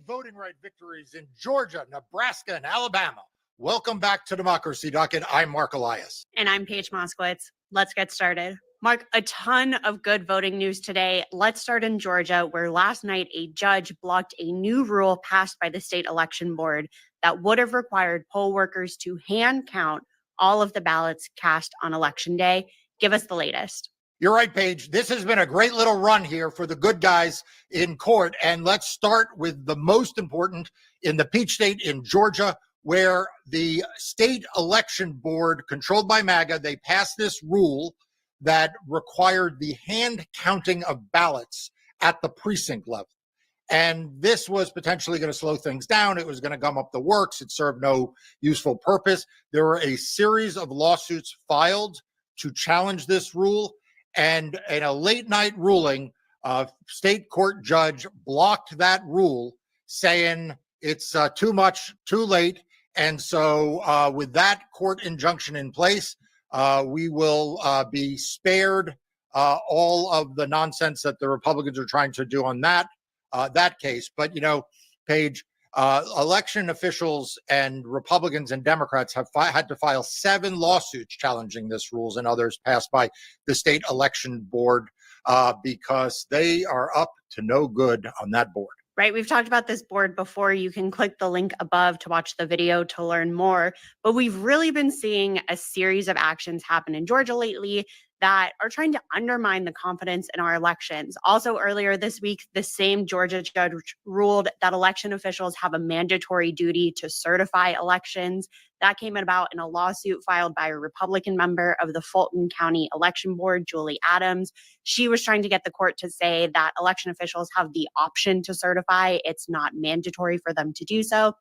Voting right victories in Georgia, Nebraska, and Alabama. Welcome back to Democracy Docket. I'm Mark Elias. And I'm Paige Moskowitz. Let's get started. Mark, a ton of good voting news today. Let's start in Georgia, where last night a judge blocked a new rule passed by the state election board that would have required poll workers to hand count all of the ballots cast on Election Day. Give us the latest. You're right, Paige. This has been a great little run here for the good guys in court. And let's start with the most important in the Peach State in Georgia, where the state election board, controlled by MAGA, they passed this rule that required the hand counting of ballots at the precinct level. And this was potentially going to slow things down. It was going to gum up the works. It served no useful purpose. There were a series of lawsuits filed to challenge this rule. And in a late night ruling, a state court judge blocked that rule, saying it's too much, too late. And so with that court injunction in place, we will be spared all of the nonsense that the Republicans are trying to do on that case. But, you know, Paige, election officials and Republicans and Democrats have had to file 7 lawsuits challenging this rules and others passed by the state election board because they are up to no good on that board. Right. We've talked about this board before. You can click the link above to watch the video to learn more. But we've really been seeing a series of actions happen in Georgia lately that are trying to undermine the confidence in our elections. Also, earlier this week, the same Georgia judge ruled that election officials have a mandatory duty to certify elections. That came about in a lawsuit filed by a Republican member of the Fulton County Election Board, Julie Adams. She was trying to get the court to say that election officials have the option to certify. It's not mandatory for them to do so.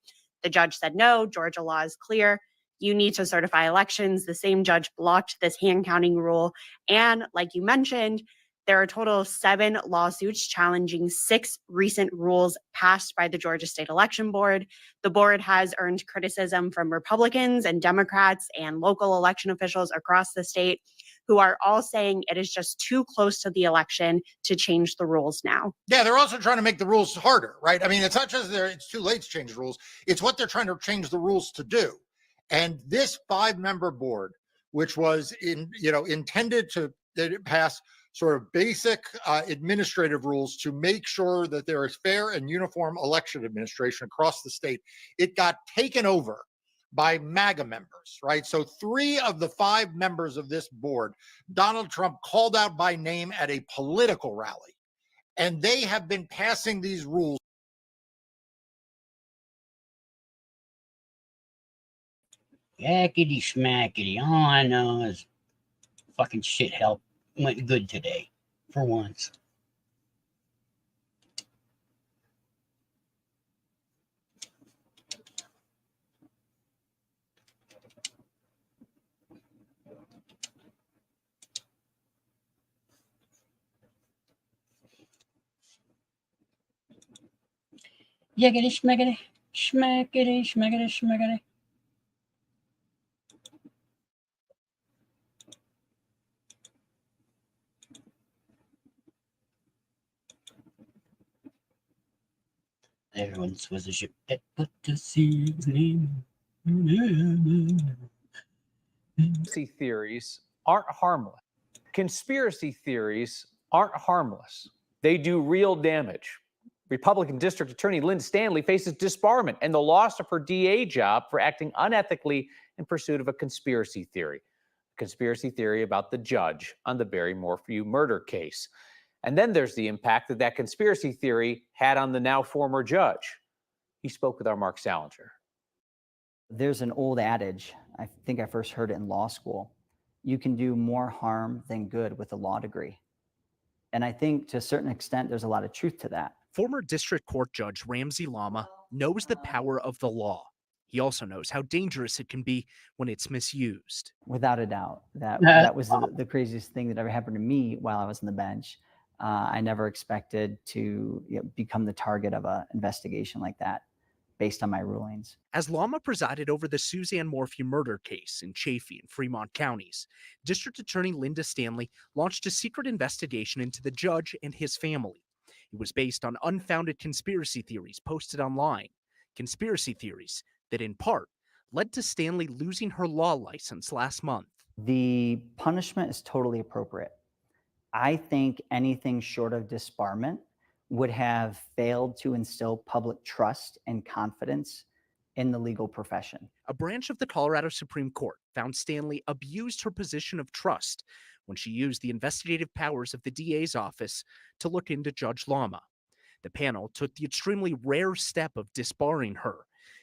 The judge said, no, Georgia law is clear. You need to certify elections. The same judge blocked this hand counting rule. And like you mentioned, there are a total of 7 lawsuits challenging 6 recent rules passed by the Georgia State Election Board. The board has earned criticism from Republicans and Democrats and local election officials across the state who are all saying it is just too close to the election to change the rules now. Yeah, they're also trying to make the rules harder, right? I mean, it's not just it's too late to change the rules. It's what they're trying to change the rules to do. And this 5-member board, which was intended to pass sort of basic administrative rules to make sure that there is fair and uniform election administration across the state, it got taken over by MAGA members, right? So 3 of the 5 members of this board, Donald Trump called out by name at a political rally, and they have been passing these rules. Yakety smackety. All I know is fucking shit help went good today, for once. Yakety smackety, smackety, smackety, smackety. There once was a ship that put to sea. Conspiracy theories aren't harmless. Conspiracy theories aren't harmless. They do real damage. Republican District Attorney Lynn Stanley faces disbarment and the loss of her DA job for acting unethically in pursuit of a conspiracy theory. A conspiracy theory about the judge on the Barry Morphew murder case. And then there's the impact that conspiracy theory had on the now former judge. He spoke with our Mark Salinger. There's an old adage, I think I first heard it in law school. You can do more harm than good with a law degree. And I think to a certain extent, there's a lot of truth to that. Former District Court Judge Ramsey Lama knows the power of the law. He also knows how dangerous it can be when it's misused. Without a doubt, that was the craziest thing that ever happened to me while I was on the bench. I never expected to become the target of an investigation like that based on my rulings. As Lama presided over the Suzanne Morphew murder case in Chaffee and Fremont counties, District Attorney Linda Stanley launched a secret investigation into the judge and his family. It was based on unfounded conspiracy theories posted online, conspiracy theories that in part led to Stanley losing her law license last month. The punishment is totally appropriate. I think anything short of disbarment would have failed to instill public trust and confidence in the legal profession. A branch of the Colorado Supreme Court found Stanley abused her position of trust when she used the investigative powers of the DA's office to look into Judge Lama. The panel took the extremely rare step of disbarring her.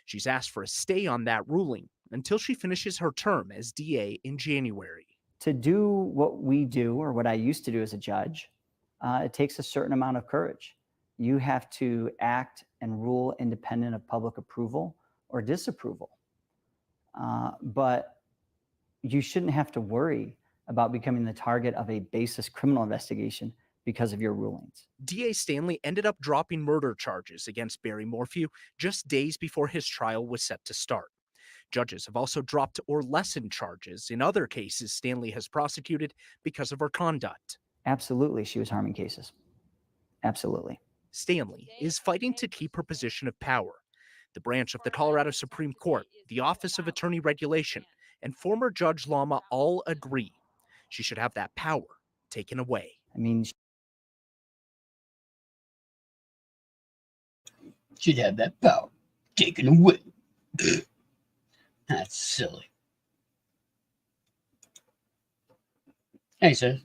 She's asked for a stay on that ruling until she finishes her term as DA in January. To do what we do, or what I used to do as a judge, it takes a certain amount of courage. You have to act and rule independent of public approval or disapproval. But you shouldn't have to worry about becoming the target of a baseless criminal investigation because of your rulings. DA Stanley ended up dropping murder charges against Barry Morphew just days before his trial was set to start. Judges have also dropped or lessened charges in other cases Stanley has prosecuted because of her conduct. Absolutely, she was harming cases. Absolutely. Stanley is fighting to keep her position of power. The branch of the Colorado Supreme Court, the Office of Attorney Regulation, and former Judge Lama all agree she should have that power taken away. I mean, Should have that power taken away. That's silly. Hey, sir.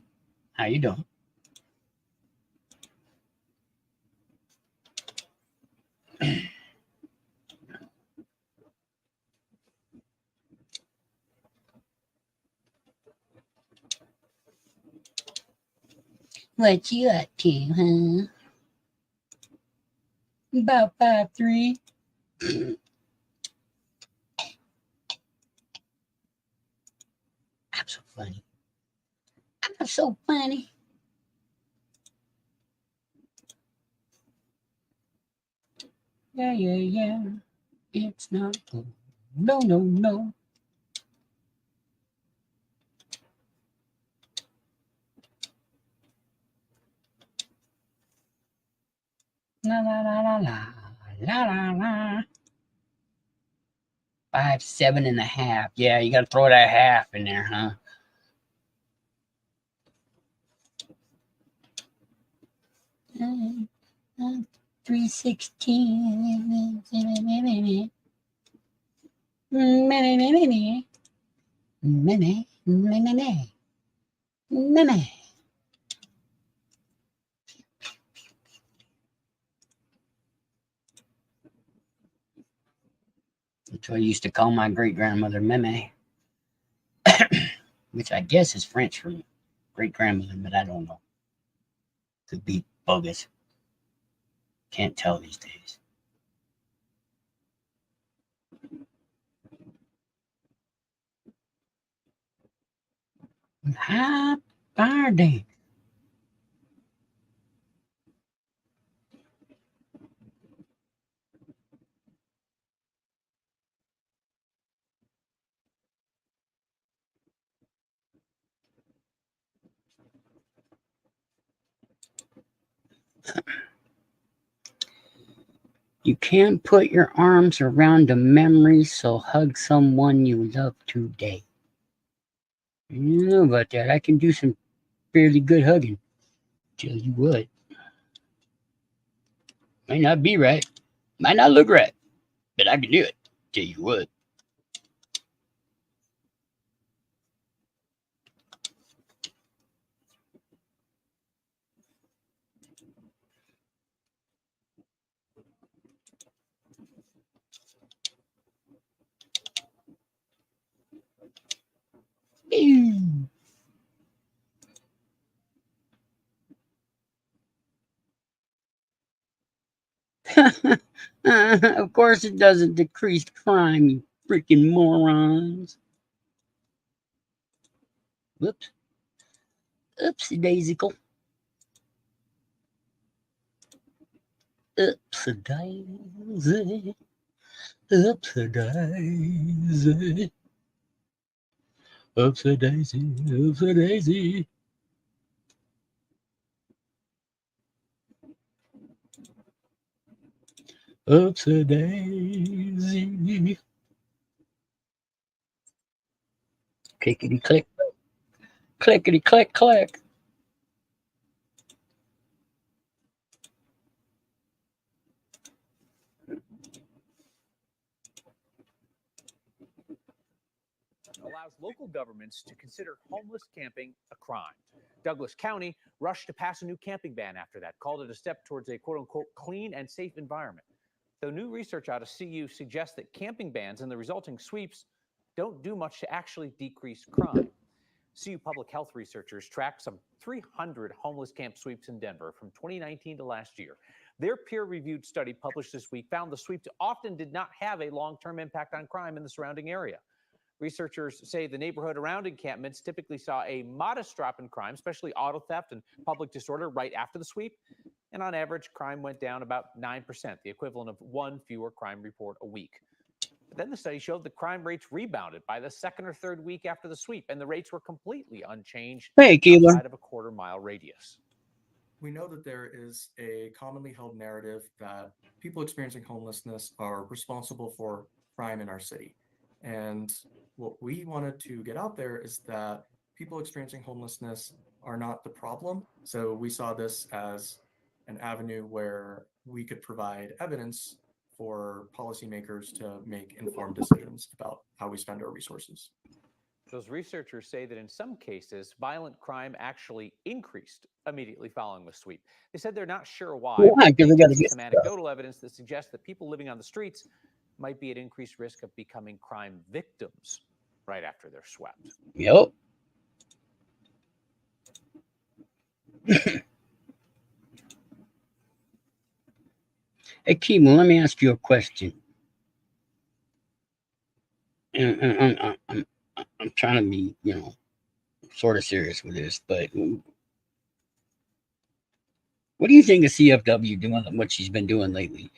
How you doing? What you up to, huh? About 5'3". I'm so funny. I'm so funny. Yeah, yeah, yeah. It's not cool. No, no, no. La la la la la la la la. 5'7.5". Yeah, you got to throw that half in there, huh? Uh, 316. That's what I used to call my great-grandmother, Meme. Which I guess is French for great-grandmother, but I don't know. Could be bogus. Can't tell these days. High fire day. You can't put your arms around a memory, so hug someone you love today. You know about that. I can do some fairly good hugging. Tell you what. Might not be right. Might not look right. But I can do it. Tell you what. Of course it doesn't decrease crime, you freaking morons. Whoops. Oopsie daisical. Oopsie daisy. Oopsie daisy. Oopsie daisy. Oopsie daisy. Upside daisy. Clickety click. Clickety click click. Allows local governments to consider homeless camping a crime. Douglas County rushed to pass a new camping ban after that, called it a step towards a quote unquote clean and safe environment. Though new research out of CU suggests that camping bans and the resulting sweeps don't do much to actually decrease crime. CU public health researchers tracked some 300 homeless camp sweeps in Denver from 2019 to last year. Their peer-reviewed study published this week found the sweeps often did not have a long-term impact on crime in the surrounding area. Researchers say the neighborhood around encampments typically saw a modest drop in crime, especially auto theft and public disorder, right after the sweep. And on average, crime went down about 9%, the equivalent of one fewer crime report a week. But then the study showed the crime rates rebounded by the second or third week after the sweep, and the rates were completely unchanged Hey, Keeler. outside of a quarter-mile radius. We know that there is a commonly held narrative that people experiencing homelessness are responsible for crime in our city. And what we wanted to get out there is that people experiencing homelessness are not the problem. So we saw this as an avenue where we could provide evidence for policymakers to make informed decisions about how we spend our resources. Those researchers say that in some cases, violent crime actually increased immediately following the sweep. They said they're not sure why. Why? 'Cause they gotta see get some stuff. anecdotal evidence that suggests that people living on the streets might be at increased risk of becoming crime victims right after they're swept. Yep. Hey, Keeler, let me ask you a question. And I'm trying to be, sort of serious with this, but what do you think of CFW doing what she's been doing lately?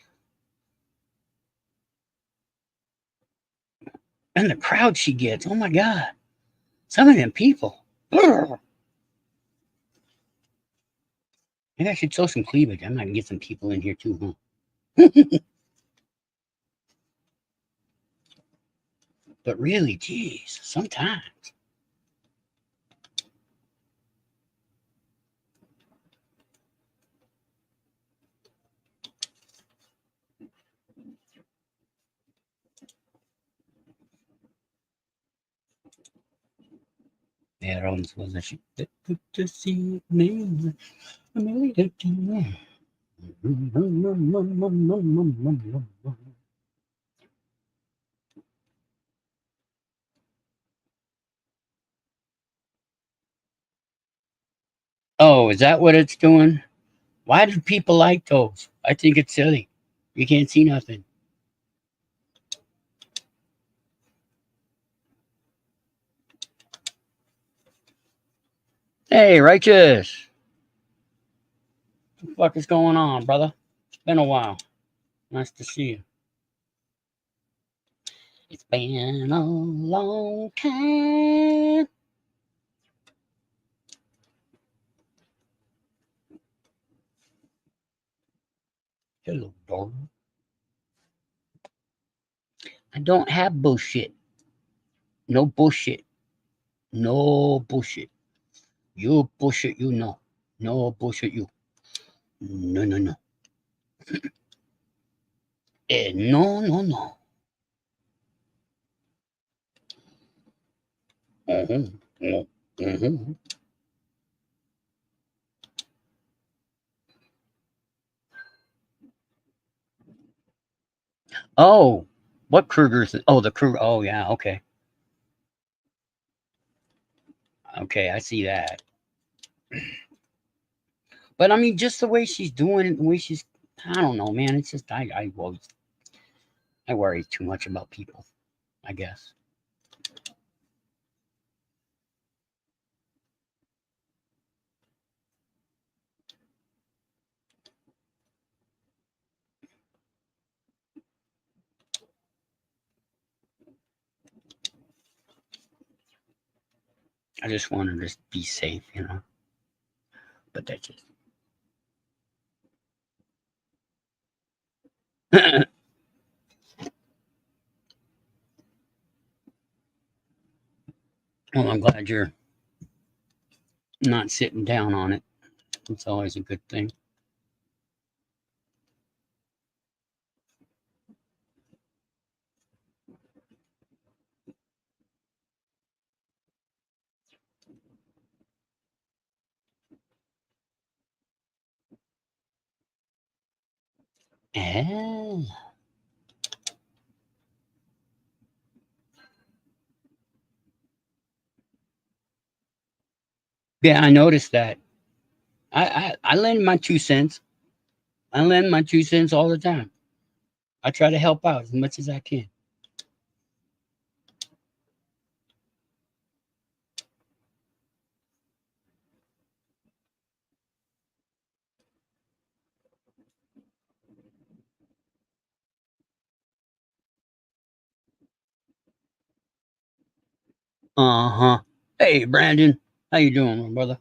And the crowd she gets, oh my God, some of them people. Ugh. Maybe I should show some cleavage. I might get some people in here too, huh? But really, geez, sometimes. There once was a ship that put to sea. Oh, is that what it's doing? Why do people like those? I think it's silly. You can't see nothing. Hey, Righteous. What the fuck is going on, brother? It's been a while. Nice to see you. It's been a long time. Hello, dog. I don't have bullshit. No bullshit. No bullshit. You bullshit, you know. No bullshit, you. No, no, no. No, no, no. Oh, what Kruger's? Oh, the Kruger. Oh, yeah. Okay. Okay, I see that. But I mean, just the way she's doing it, the way she's, I don't know, man. It's just, I worry too much about people, I guess. I just want her to be safe, But that's just. Well, I'm glad you're not sitting down on it. It's always a good thing. Ah. Yeah, I noticed that. I lend my 2 cents. I lend my 2 cents all the time. I try to help out as much as I can. Uh-huh. Hey, Brandon. How you doing, my brother?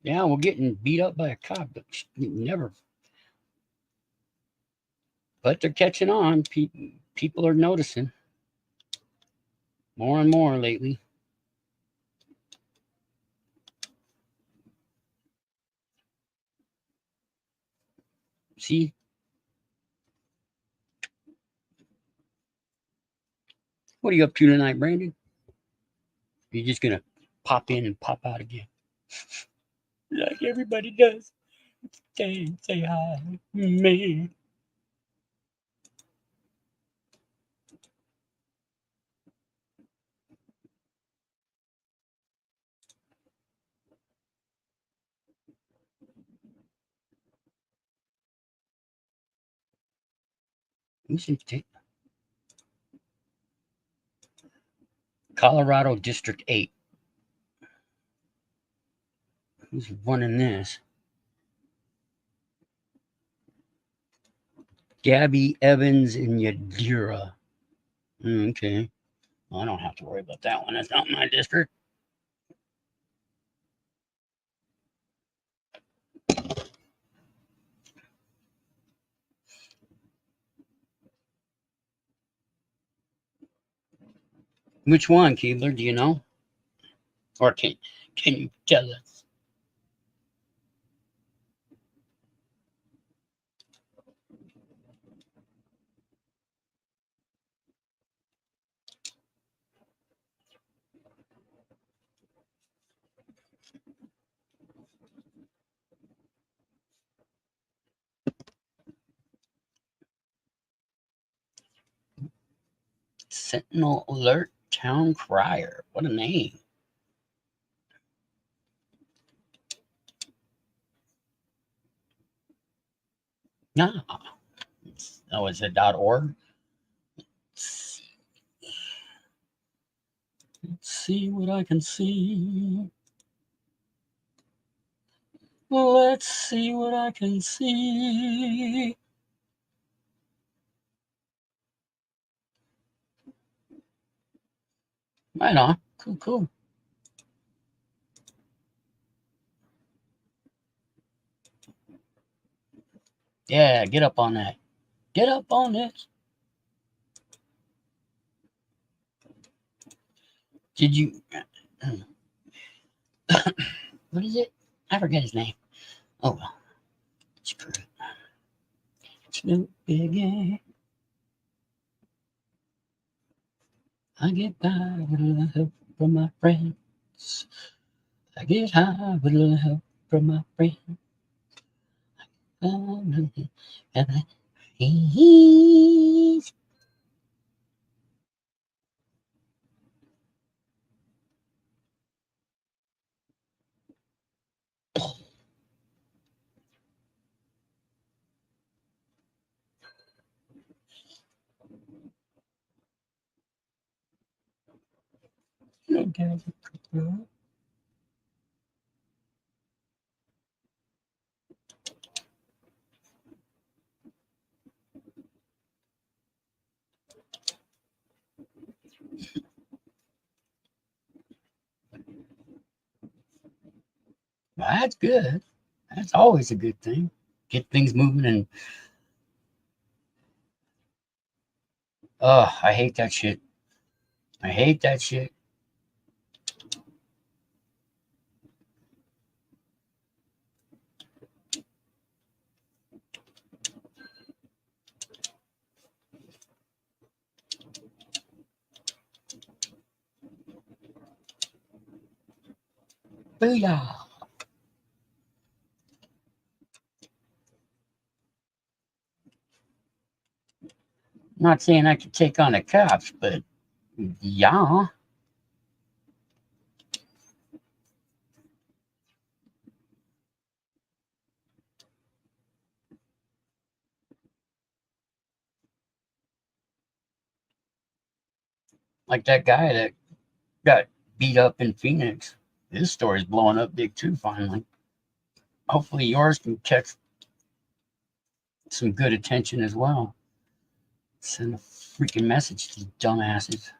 Yeah, we're getting beat up by a cop, but never. But they're catching on. People are noticing more and more lately. See? What are you up to tonight, Brandon? You're just gonna pop in and pop out again. Like everybody does. Say hi, man. You should take Colorado District 8. Who's running this? Gabby Evans and Yadira. Okay. Well, I don't have to worry about that one. That's not my district. Which one, Keebler? Do you know? Or can you tell us? Sentinel Alert Town Crier. What a name. Nah. Oh, is it .org? Let's see what I can see. Let's see what I can see. Right on. Cool, cool. Yeah, get up on that. Get up on this. Did you? What is it? I forget his name. Oh well. Screw it. Snoop Biggie. I get by with a little help from my friends. I get high with a little help from my friends. He's okay. Well, that's good. That's always a good thing. Get things moving and I hate that shit. I hate that shit. Booyah. Not saying I could take on the cops, but yeah. Like that guy that got beat up in Phoenix. His story's blowing up big too, finally. Hopefully yours can catch some good attention as well. Send a freaking message to the dumbasses.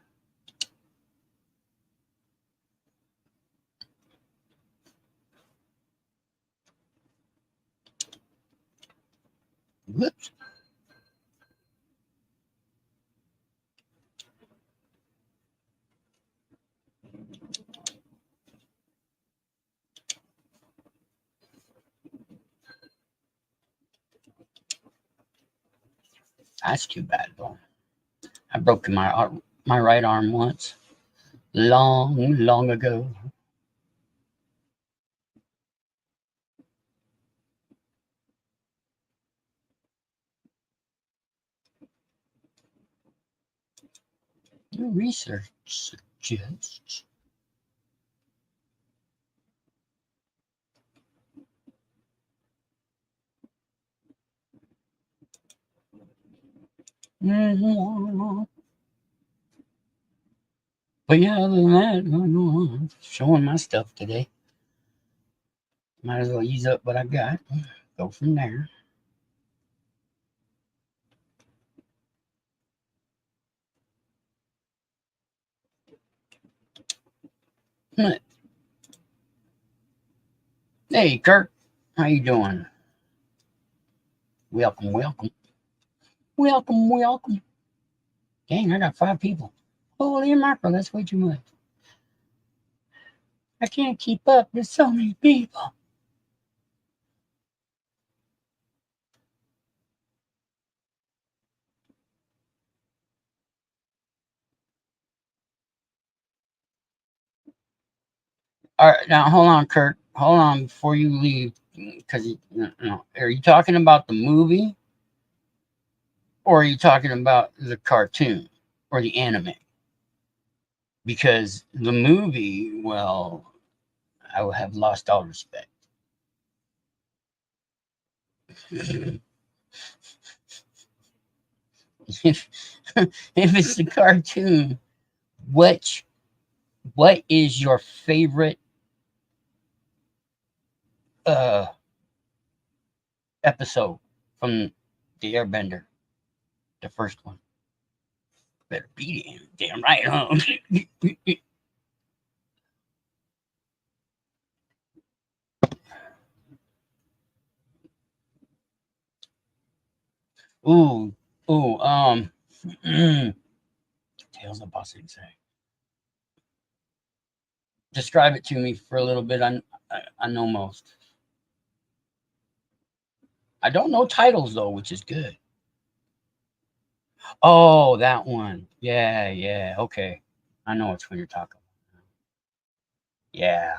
Whoops. That's too bad, though. I broke my right arm once, long ago. New research suggests but yeah, other than that, I'm showing my stuff today. Might as well use up what I got. Go from there. Hey, Kirk, how you doing? Welcome, welcome, welcome, welcome. Dang, I got 5 people. Holy mackerel, that's way too much. I can't keep up. There's so many people. All right, now hold on, Kurt. Hold on before you leave, because are you talking about the movie, or are you talking about the cartoon or the anime? Because the movie, well, I would have lost all respect. if if it's the cartoon, what is your favorite episode from the Airbender, the first one? Better beat him, damn right, huh? ooh, ooh, Tales of Boss Insane. Describe it to me for a little bit. I know most. I don't know titles though, which is good. Oh, that one. Yeah, yeah. Okay. I know which one you're talking about. Yeah.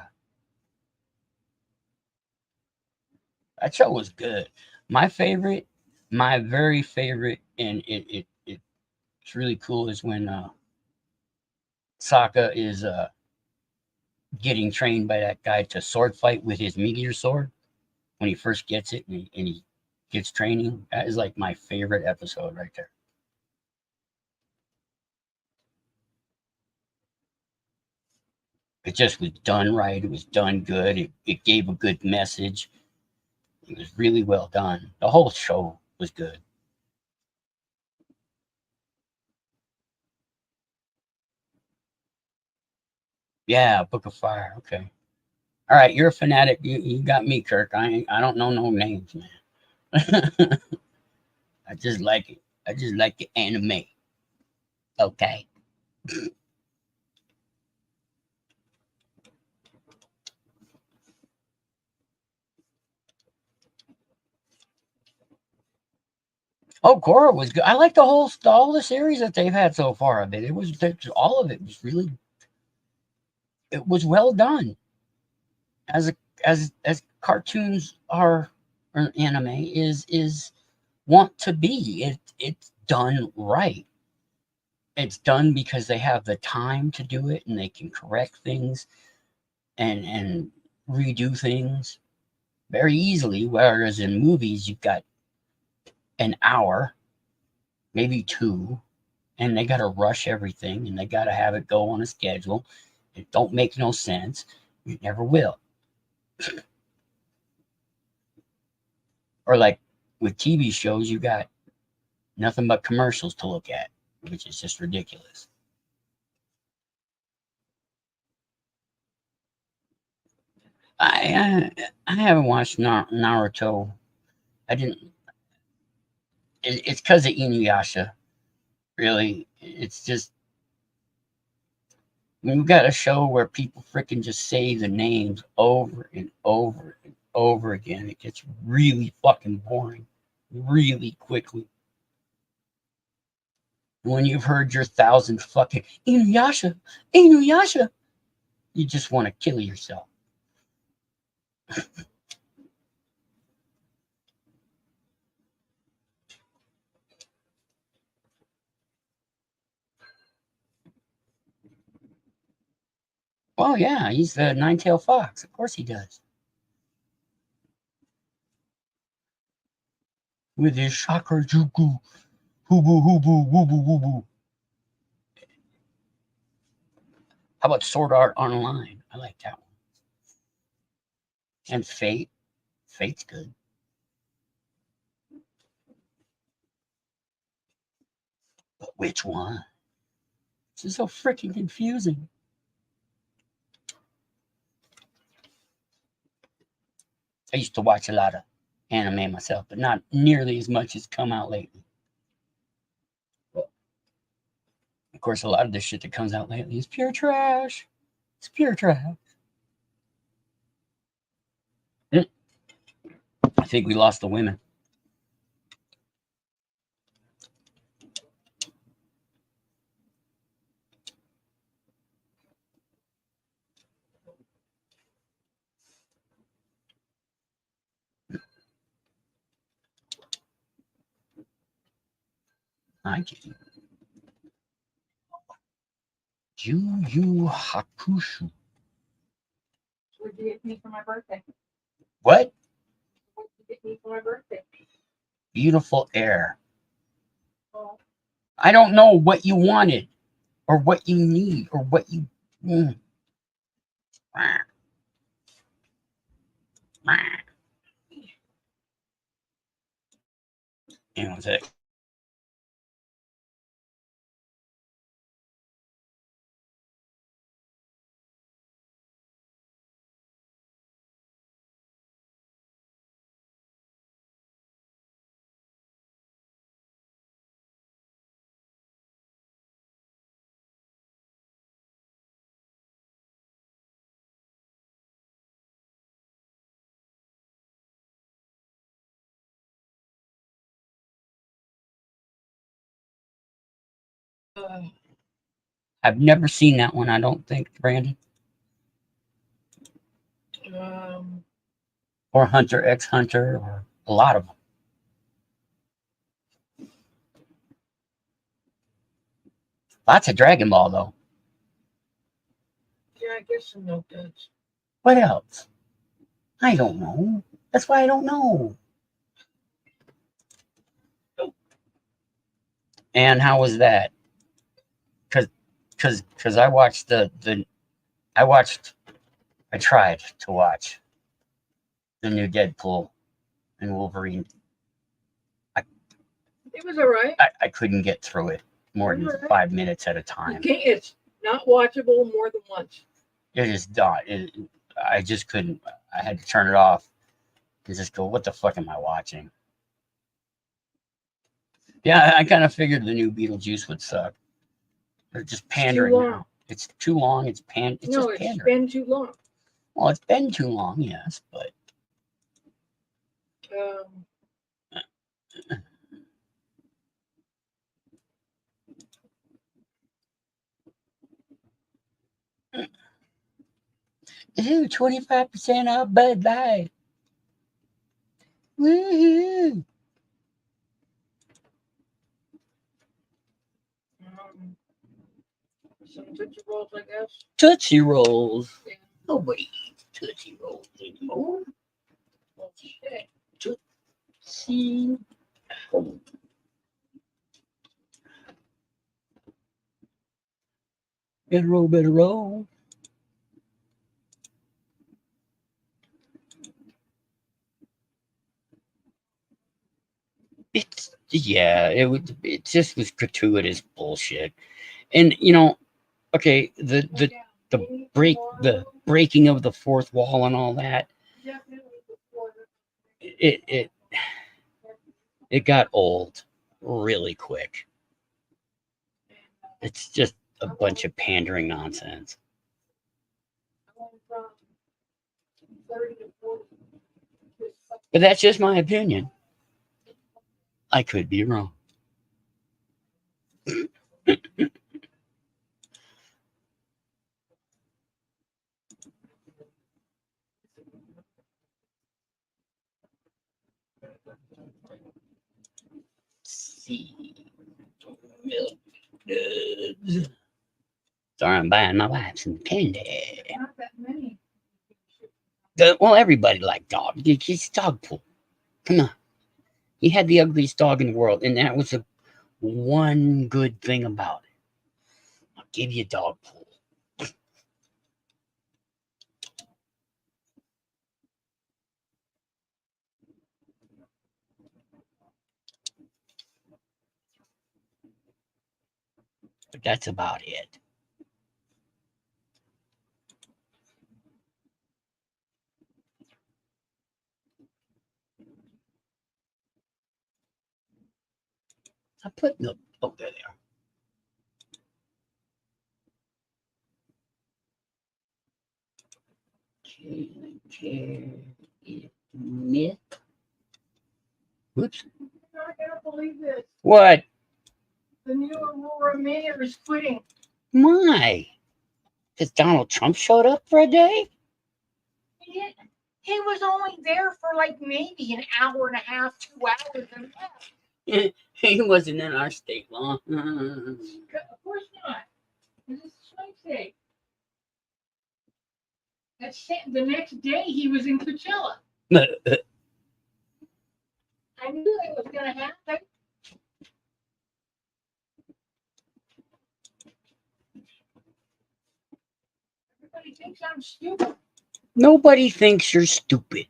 That show was good. My favorite, my very favorite, and it's really cool is when Sokka is getting trained by that guy to sword fight with his meteor sword when he first gets it and he gets training. That is like my favorite episode right there. It just was done right. It was done good. It gave a good message. It was really well done. The whole show was good. Yeah, Book of Fire. Okay. All right, you're a fanatic. You got me, Kirk. I don't know no names, man. I just like it. I just like the anime. Okay. Oh, Korra was good. I like all the series that they've had so far of it. All of it was really, it was well done. As cartoons are, or anime is want to be. It's done right. It's done because they have the time to do it and they can correct things and redo things very easily. Whereas in movies, you've got an hour, maybe two, and they got to rush everything and they got to have it go on a schedule. It don't make no sense. It never will. Or like with TV shows, you got nothing but commercials to look at, which is just ridiculous. I haven't watched Naruto. I didn't. It's because of Inuyasha. Really, it's just when you got a show where people freaking just say the names over and over and over again, it gets really fucking boring, really quickly. When you've heard your 1,000 fucking Inuyasha, you just want to kill yourself. Well, yeah, he's the nine-tailed fox. Of course he does. With his chakra juku, hubu hubu wubu wubu. How about Sword Art Online? I like that one. And Fate. Fate's good. But which one? This is so freaking confusing. I used to watch a lot of anime myself, but not nearly as much as come out lately. But of course, a lot of this shit that comes out lately is pure trash. It's pure trash. I think we lost the women. I get it. Yu Yu Hakusho. What did you get me for my birthday? What? What did you get me for my birthday? Beautiful air. Oh, I don't know what you wanted or what you need or what you. Mm. Hang on a sec. I've never seen that one, I don't think, Brandon. Or Hunter x Hunter, or a lot of them. Lots of Dragon Ball, though. yeah, I guess some milk duds. What else? I don't know. That's why I don't know. And how was that? Because I watched I tried to watch the new Deadpool and Wolverine. It was all right. I couldn't get through it more than 5 minutes at a time. It's not watchable more than once. It is not. I just couldn't. I had to turn it off and just go, what the fuck am I watching? Yeah, I kind of figured the new Beetlejuice would suck. They're just pandering long. now. It's too long. It's No, just it's pandering. been too long. Well, it's been too long, yes, but Um, ooh, 25% off Bud Light. Woohoo! some Tootsie Rolls, I guess. Tootsie Rolls. Yeah. Nobody eats Tootsie Rolls anymore. Well, shit. See? Better roll, better roll. It just was gratuitous bullshit. And you know, okay, the breaking of the fourth wall and all that, it got old really quick. It's just a bunch of pandering nonsense. But that's just my opinion. I could be wrong. See. Sorry, I'm buying my wife some candy. Not that many. Well, everybody liked dog. He's dog pool. Come on. He had the ugliest dog in the world, and that was the one good thing about it. I'll give you dog pool. But that's about it. I put no. Oh, there they are. Myth. Whoops. You're not gonna believe this. What? The new Aurora mayor is quitting. Why? Because Donald Trump showed up for a day? He didn't. He was only there for like maybe an hour and a half, 2 hours, and left. He wasn't in our state long. Of course not. This is swing state. The next day he was in Coachella. I knew it was gonna happen. Everybody thinks I'm stupid. Nobody thinks you're stupid.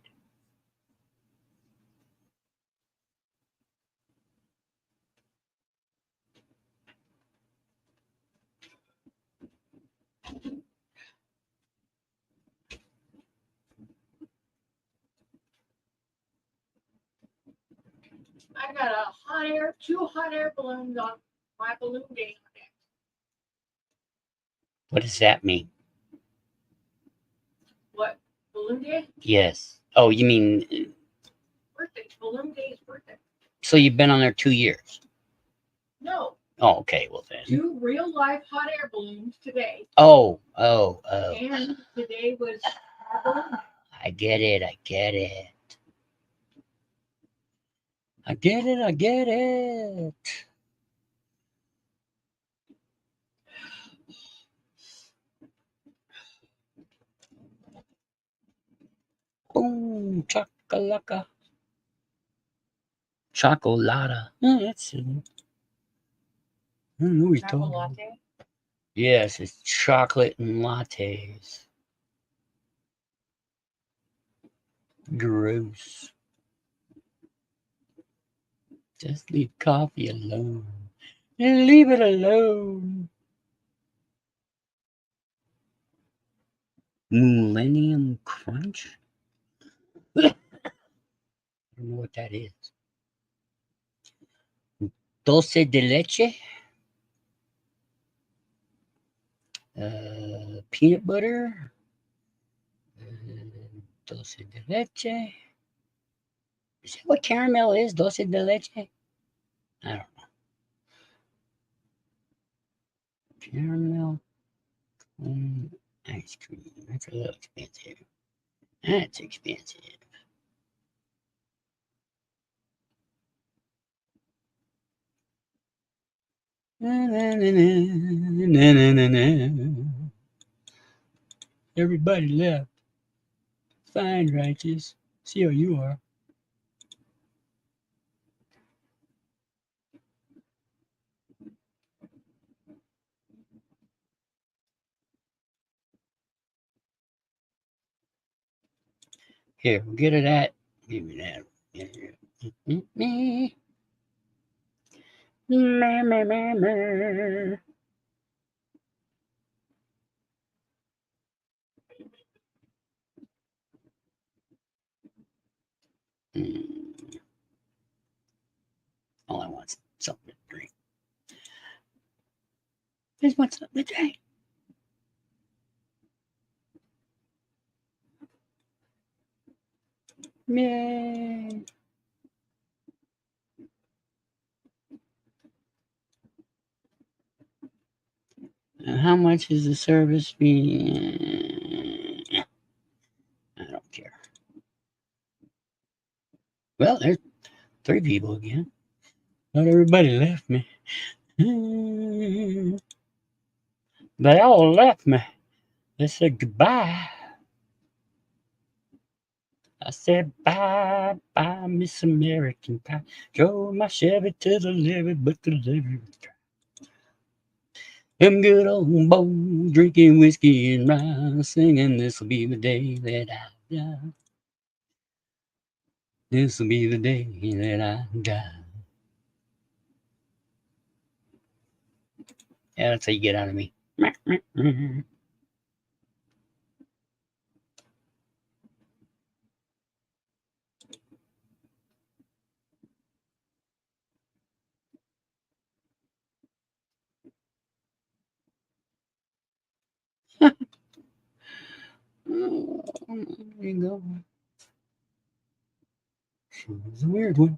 I got two hot air balloons on my balloon day. What does that mean? What? Balloon day? Yes. Oh, you mean, Birthday. Balloon day is birthday. so you've been on there 2 years? No, Oh, okay. Well, then. 2 real life hot air balloons today. Oh. And today was our balloon day. I get it. I get it. Boom, chakalaka. Chocolata. That's it. I don't know what you're talking about. Yes, it's chocolate and lattes. Gross. Just leave coffee alone. Leave it alone. Millennium Crunch? I don't know what that is. Dulce de leche? Peanut butter? Dulce de leche? Is that what caramel is? Dulce de leche? I don't know. Caramel ice cream. That's a little expensive. That's expensive. Na, na, na, na, na, na, na. Everybody left. Fine, Righteous. See how you are. Here, we'll get her that. Give me that. Me. All I want is something to drink. I just want something to drink. Yay. And how much is the service fee? I don't care. Well, there's 3 people again. Not everybody left me. They all left me. They said goodbye. I said bye, bye, Miss American Pie. Drove my Chevy to the levee, but the levee was dry. Them good old boys drinking whiskey and rye, singing this'll be the day that I die. This'll be the day that I die. Yeah, that's how you get out of me. There you go. She was a weird one.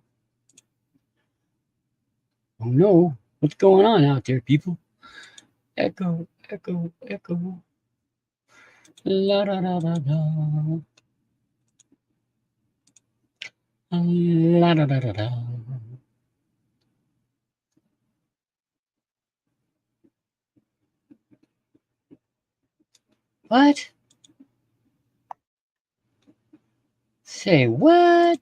Oh no, what's going on out there, people? Echo, echo, echo. La da da da da. La da da da da. What? Say what?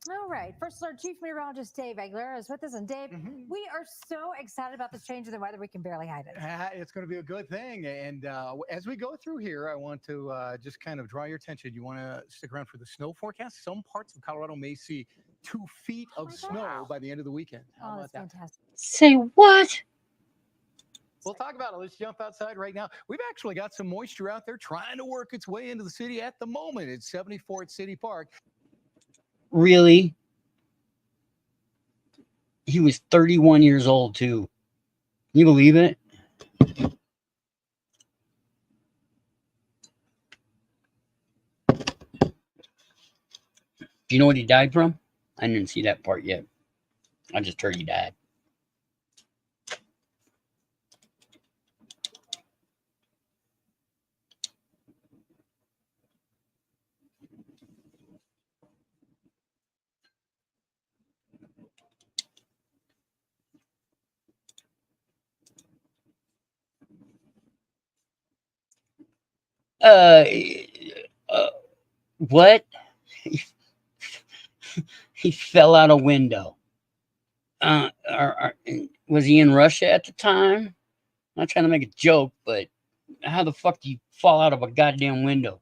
All right. First, our chief meteorologist, Dave Aguilera, is with us. And Dave, we are so excited about this change in the weather, we can barely hide it. It's going to be a good thing. And as we go through here, I want to just kind of draw your attention. You want to stick around for the snow forecast? Some parts of Colorado may see 2 feet of snow by the end of the weekend. How about that? Fantastic. Say what? We'll talk about it. Let's jump outside right now. We've actually got some moisture out there trying to work its way into the city at the moment. It's 74 at City Park. Really? He was 31 years old, too. Can you believe it? Do you know what he died from? I didn't see that part yet. I just heard he died. What? He fell out a window. Was he in Russia at the time? I'm not trying to make a joke, but how the fuck do you fall out of a goddamn window?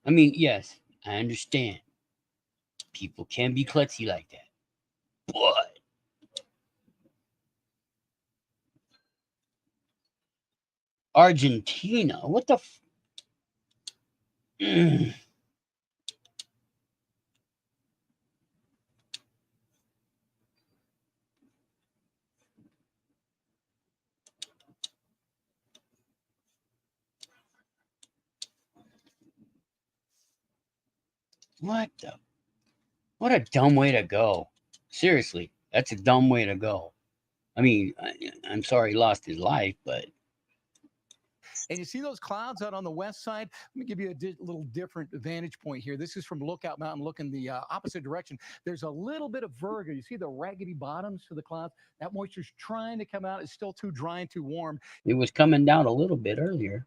I mean, yes, I understand. People can be klutzy like that. But Argentina, what the what a dumb way to go. Seriously, that's a dumb way to go. I mean, I'm sorry he lost his life, but And you see those clouds out on the west side? Let me give you a little different vantage point here. This is from Lookout Mountain, looking the opposite direction. There's a little bit of virgo. You see the raggedy bottoms to the clouds? That moisture's trying to come out. It's still too dry and too warm. it was coming down a little bit earlier.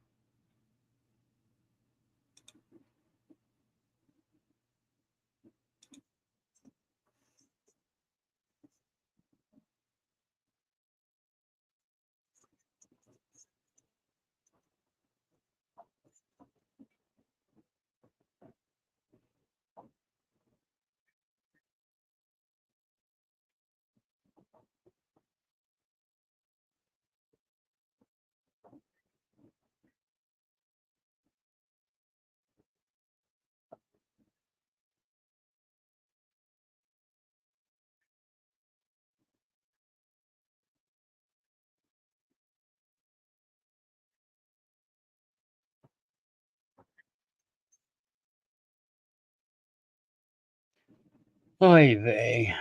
Oy vey.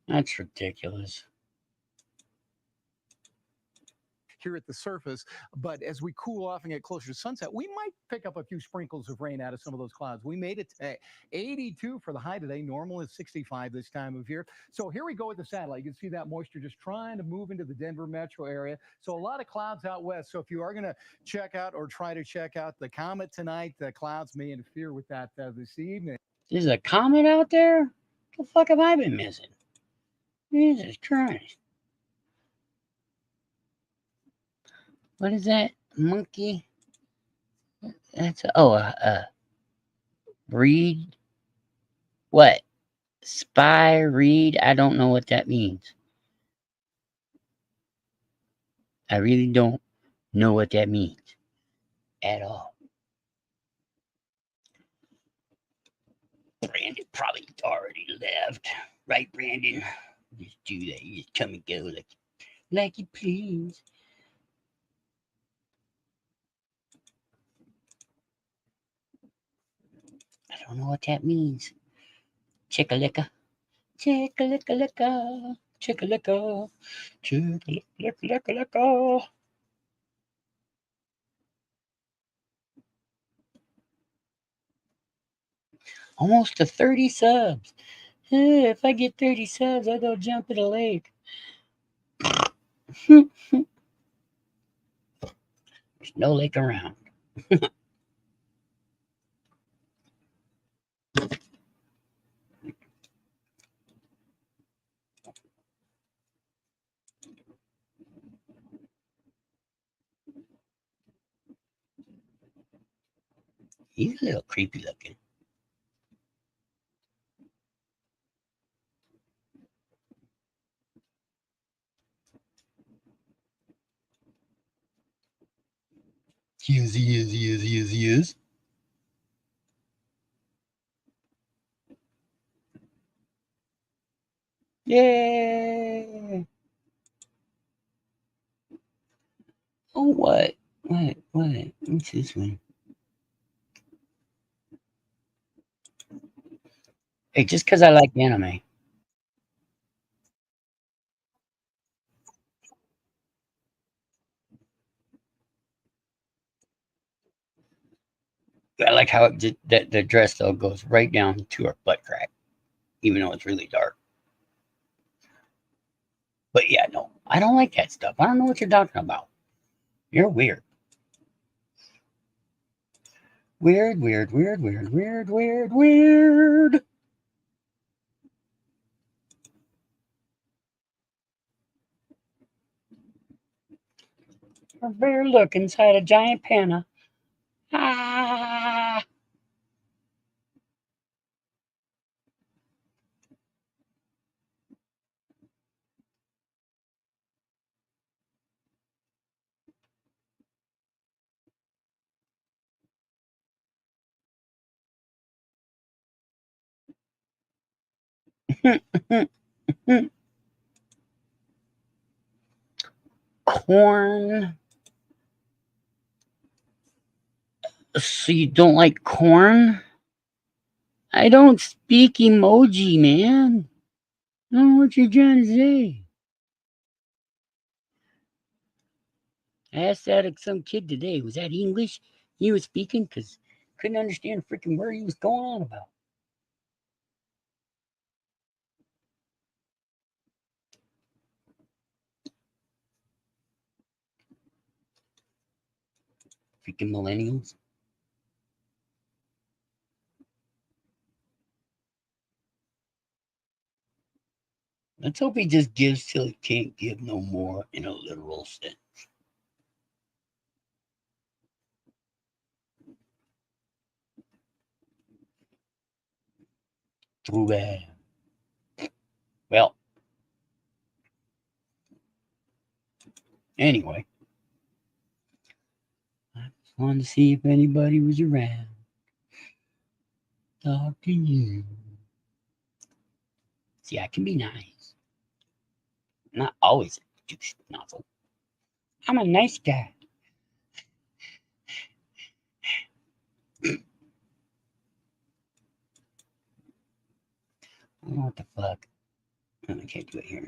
That's ridiculous. Here at the surface, but as we cool off and get closer to sunset, we might pick up a few sprinkles of rain out of some of those clouds. We made it today. 82 for the high today. Normal is 65 this time of year. So here we go with the satellite. You can see that moisture just trying to move into the Denver metro area. So a lot of clouds out west. So if you are going to check out or try to check out the comet tonight, the clouds may interfere with that this evening. There's a comet out there? What the fuck have I been missing? Jesus Christ. What is that? Monkey? That's read. What? Spy read? I don't know what that means. I really don't know what that means at all. Brandon probably already left. Right, Brandon? Just do that. You just come and go like you please. I don't know what that means. Chicka-licka. Chicka-licka-licka. Chicka-licka. Chicka-licka-licka-licka. Almost to 30 subs. If I get 30 subs, I'll go jump in a lake. There's no lake around. He's a little creepy looking. He is. Yay! Oh, what? What's this one? Hey, just because I like anime. I like how the dress though goes right down to her butt crack, even though it's really dark. But yeah, no, I don't like that stuff. I don't know what you're talking about. You're weird. Weird. A bear look inside a giant panna. Ah. Corn. So you don't like corn? I don't speak emoji, man. I don't know what you're trying to say. I asked that of some kid today. Was that English he was speaking? Because couldn't understand a freaking word he was going on about. Freaking millennials. Let's hope he just gives till he can't give no more in a literal sense. Too bad. Well, anyway, I just wanted to see if anybody was around. Talk to you. See, I can be nice. I'm not always a douche nozzle. I'm a nice guy. Oh, what the fuck? I can't do it here.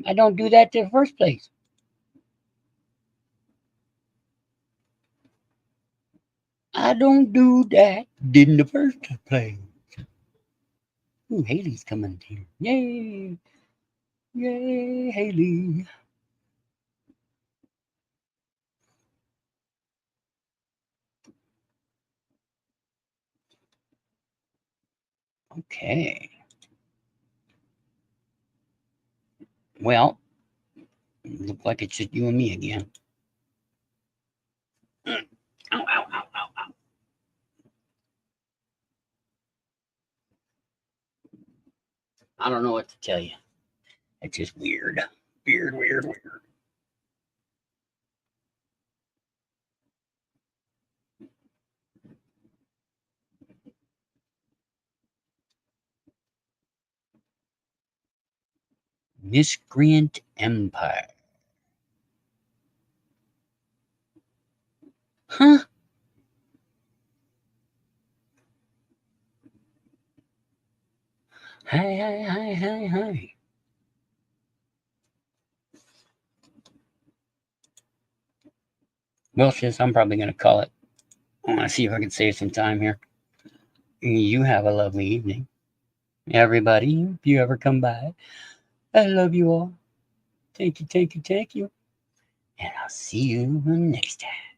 I don't do that in the first place. I don't do that in the first place. Ooh, Haley's coming here. Yay! Yay, Haley. Okay. Well, look like it's just you and me again. Ow, ow, ow, ow, ow. I don't know what to tell you. It's just weird. Weird, weird, weird. Miscreant Empire. Huh? Hi, hi, hi, hi, hi. Well, sis, I'm probably going to call it. I want to see if I can save some time here. You have a lovely evening. Everybody, if you ever come by, I love you all. Thank you, thank you, thank you. And I'll see you next time.